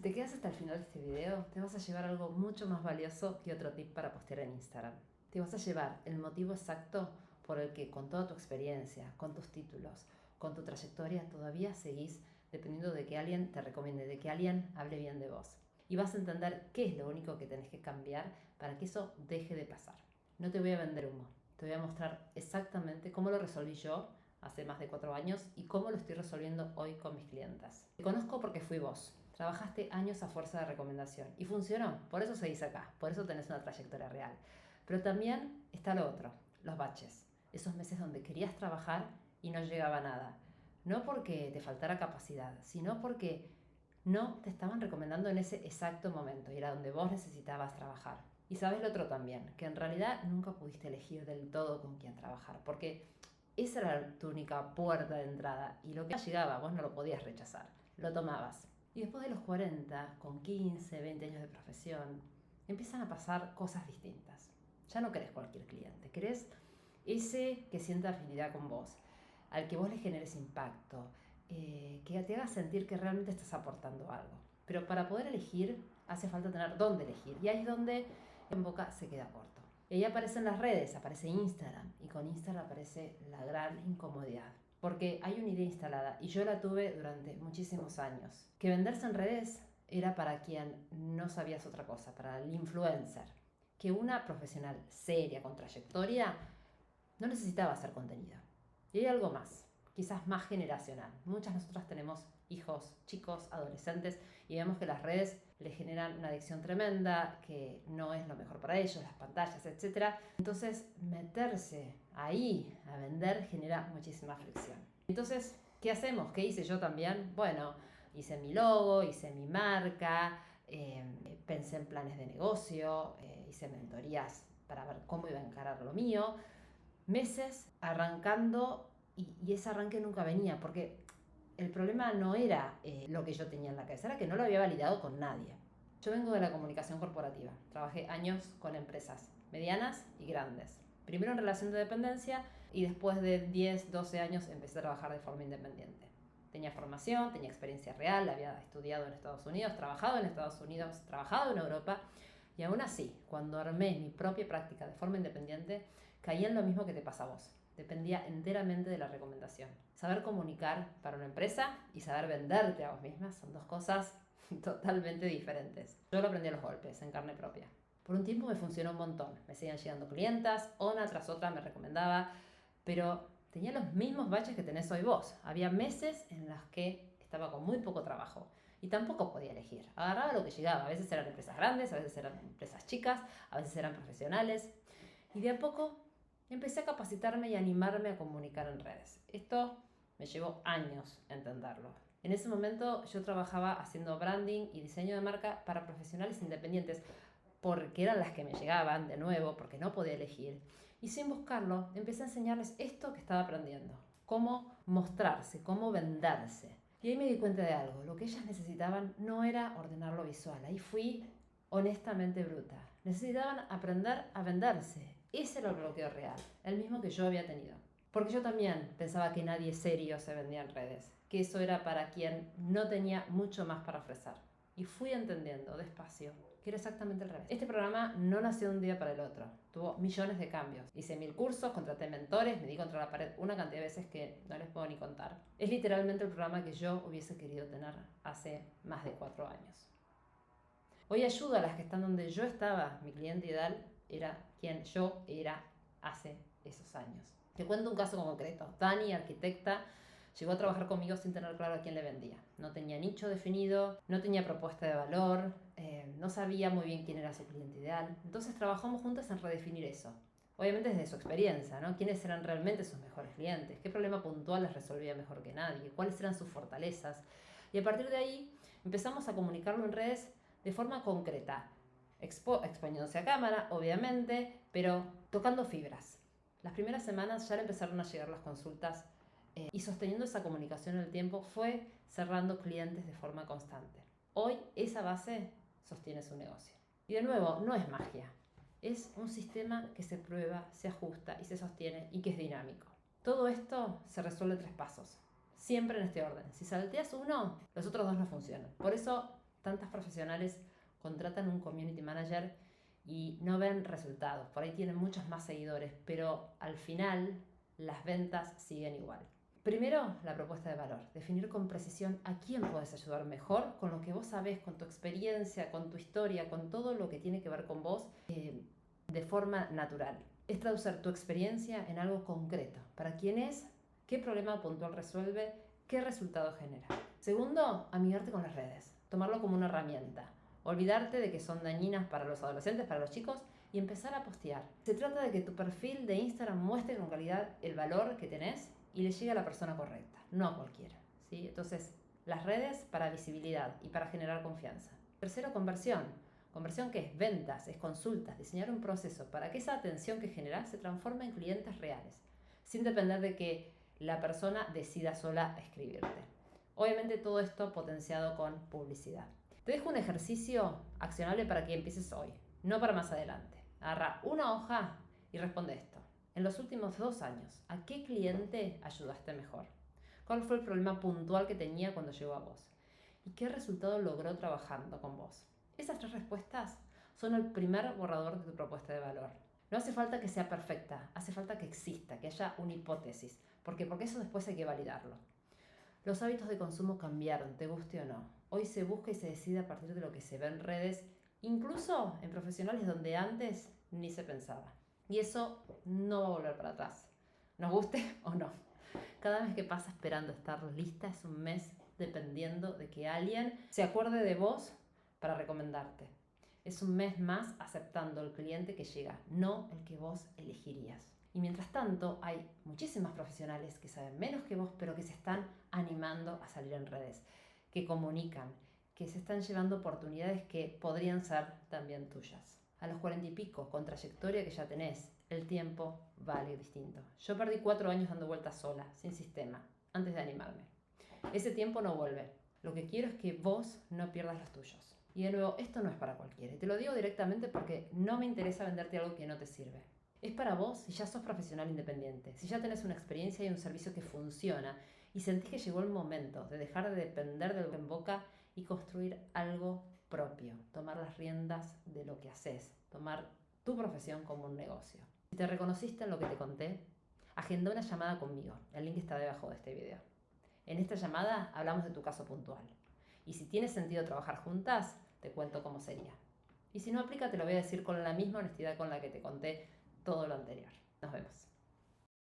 te quedas hasta el final de este video, te vas a llevar algo mucho más valioso que otro tip para postear en Instagram. Te vas a llevar el motivo exacto por el que con toda tu experiencia, con tus títulos, con tu trayectoria, todavía seguís dependiendo de que alguien te recomiende, de que alguien hable bien de vos. Y vas a entender qué es lo único que tenés que cambiar para que eso deje de pasar. No te voy a vender humo, te voy a mostrar exactamente cómo lo resolví yo hace más de 4 años y cómo lo estoy resolviendo hoy con mis clientas. Te conozco porque fui vos. Trabajaste años a fuerza de recomendación y funcionó, por eso seguís acá, por eso tenés una trayectoria real. Pero también está lo otro, los baches, esos meses donde querías trabajar y no llegaba nada. No porque te faltara capacidad, sino porque no te estaban recomendando en ese exacto momento y era donde vos necesitabas trabajar. Y sabes lo otro también, que en realidad nunca pudiste elegir del todo con quién trabajar, porque esa era tu única puerta de entrada y lo que llegaba vos no lo podías rechazar, lo tomabas. Y después de los 40, con 15, 20 años de profesión, empiezan a pasar cosas distintas. Ya no querés cualquier cliente, querés ese que sienta afinidad con vos, al que vos le generes impacto, que te haga sentir que realmente estás aportando algo. Pero para poder elegir hace falta tener dónde elegir y ahí es donde en boca se queda corto. Y ahí aparecen las redes, aparece Instagram y con Instagram aparece la gran incomodidad. Porque hay una idea instalada y yo la tuve durante muchísimos años. Que venderse en redes era para quien no sabías otra cosa, para el influencer. Que una profesional seria, con trayectoria, no necesitaba hacer contenido. Y hay algo más, quizás más generacional. Muchas de nosotras tenemos hijos, chicos, adolescentes y vemos que las redes les generan una adicción tremenda, que no es lo mejor para ellos, las pantallas, etc. Entonces, meterse ahí a vender genera muchísima fricción. Entonces, ¿qué hacemos? ¿Qué hice yo también? Bueno, hice mi logo, hice mi marca, pensé en planes de negocio, hice mentorías para ver cómo iba a encarar lo mío. Meses arrancando y ese arranque nunca venía, porque el problema no era lo que yo tenía en la cabeza, era que no lo había validado con nadie. Yo vengo de la comunicación corporativa, trabajé años con empresas medianas y grandes. Primero en relación de dependencia y después de 10, 12 años empecé a trabajar de forma independiente. Tenía formación, tenía experiencia real, había estudiado en Estados Unidos, trabajado en Estados Unidos, trabajado en Europa. Y aún así, cuando armé mi propia práctica de forma independiente, caía en lo mismo que te pasa a vos. Dependía enteramente de la recomendación. Saber comunicar para una empresa y saber venderte a vos misma son dos cosas totalmente diferentes. Yo lo aprendí a los golpes, en carne propia. Por un tiempo me funcionó un montón. Me seguían llegando clientas, una tras otra me recomendaba, pero tenía los mismos baches que tenés hoy vos. Había meses en los que estaba con muy poco trabajo y tampoco podía elegir. Agarraba lo que llegaba. A veces eran empresas grandes, a veces eran empresas chicas, a veces eran profesionales. Y de a poco empecé a capacitarme y animarme a comunicar en redes. Esto me llevó años entenderlo. En ese momento yo trabajaba haciendo branding y diseño de marca para profesionales independientes porque eran las que me llegaban de nuevo, porque no podía elegir. Y sin buscarlo empecé a enseñarles esto que estaba aprendiendo. Cómo mostrarse, cómo venderse. Y ahí me di cuenta de algo. Lo que ellas necesitaban no era ordenar lo visual. Ahí fui honestamente bruta. Necesitaban aprender a venderse. Ese era el bloqueo real, el mismo que yo había tenido. Porque yo también pensaba que nadie serio se vendía en redes, que eso era para quien no tenía mucho más para ofrecer. Y fui entendiendo despacio que era exactamente al revés. Este programa no nació de un día para el otro, tuvo millones de cambios. Hice 1000 cursos, contraté mentores, me di contra la pared una cantidad de veces que no les puedo ni contar. Es literalmente el programa que yo hubiese querido tener hace más de 4 años. Hoy ayudo a las que están donde yo estaba. Mi cliente ideal era quien yo era hace esos años. Te cuento un caso concreto. Dani, arquitecta, llegó a trabajar conmigo sin tener claro a quién le vendía. No tenía nicho definido, no tenía propuesta de valor, no sabía muy bien quién era su cliente ideal. Entonces trabajamos juntas en redefinir eso. Obviamente desde su experiencia, ¿no? ¿Quiénes eran realmente sus mejores clientes? ¿Qué problema puntual les resolvía mejor que nadie? ¿Cuáles eran sus fortalezas? Y a partir de ahí empezamos a comunicarlo en redes de forma concreta, exponiéndose a cámara, obviamente, pero tocando fibras. Las primeras semanas ya le empezaron a llegar las consultas y sosteniendo esa comunicación en el tiempo fue cerrando clientes de forma constante. Hoy esa base sostiene su negocio. Y de nuevo, no es magia. Es un sistema que se prueba, se ajusta y se sostiene y que es dinámico. Todo esto se resuelve en 3 pasos. Siempre en este orden. Si salteas uno, los otros 2 no funcionan. Por eso Tantos profesionales contratan un community manager y no ven resultados. Por ahí tienen muchos más seguidores, pero al final las ventas siguen igual. Primero, la propuesta de valor. Definir con precisión a quién puedes ayudar mejor con lo que vos sabés, con tu experiencia, con tu historia, con todo lo que tiene que ver con vos de forma natural. Es traducir tu experiencia en algo concreto. ¿Para quién es? ¿Qué problema puntual resuelve? ¿Qué resultado genera? Segundo, amigarte con las redes. Tomarlo como una herramienta. Olvidarte de que son dañinas para los adolescentes, para los chicos, y empezar a postear. Se trata de que tu perfil de Instagram muestre con calidad el valor que tenés y le llegue a la persona correcta, no a cualquiera, ¿sí? Entonces, las redes para visibilidad y para generar confianza. Tercero, conversión. Conversión que es ventas, es consultas, diseñar un proceso para que esa atención que generás se transforme en clientes reales, sin depender de que la persona decida sola escribirte. Obviamente todo esto potenciado con publicidad. Te dejo un ejercicio accionable para que empieces hoy, no para más adelante. Agarra una hoja y responde esto. En los últimos 2 años, ¿a qué cliente ayudaste mejor? ¿Cuál fue el problema puntual que tenía cuando llegó a vos? ¿Y qué resultado logró trabajando con vos? Esas 3 respuestas son el primer borrador de tu propuesta de valor. No hace falta que sea perfecta, hace falta que exista, que haya una hipótesis. ¿Por qué? Porque eso después hay que validarlo. Los hábitos de consumo cambiaron, te guste o no. Hoy se busca y se decide a partir de lo que se ve en redes, incluso en profesionales donde antes ni se pensaba. Y eso no va a volver para atrás, nos guste o no. Cada mes que pasa esperando estar lista es un mes dependiendo de que alguien se acuerde de vos para recomendarte. Es un mes más aceptando el cliente que llega, no el que vos elegirías. Y mientras tanto, hay muchísimas profesionales que saben menos que vos, pero que se están animando a salir en redes, que comunican, que se están llevando oportunidades que podrían ser también tuyas. A los 40 y pico, con trayectoria que ya tenés, el tiempo vale distinto. Yo perdí 4 años dando vueltas sola, sin sistema, antes de animarme. Ese tiempo no vuelve. Lo que quiero es que vos no pierdas los tuyos. Y de nuevo, esto no es para cualquiera. Y te lo digo directamente porque no me interesa venderte algo que no te sirve. Es para vos si ya sos profesional independiente, si ya tenés una experiencia y un servicio que funciona y sentís que llegó el momento de dejar de depender del boca en boca y construir algo propio, tomar las riendas de lo que haces, tomar tu profesión como un negocio. Si te reconociste en lo que te conté, agenda una llamada conmigo, el link está debajo de este video. En esta llamada hablamos de tu caso puntual y si tiene sentido trabajar juntas, te cuento cómo sería. Y si no aplica, te lo voy a decir con la misma honestidad con la que te conté todo lo anterior. Nos vemos.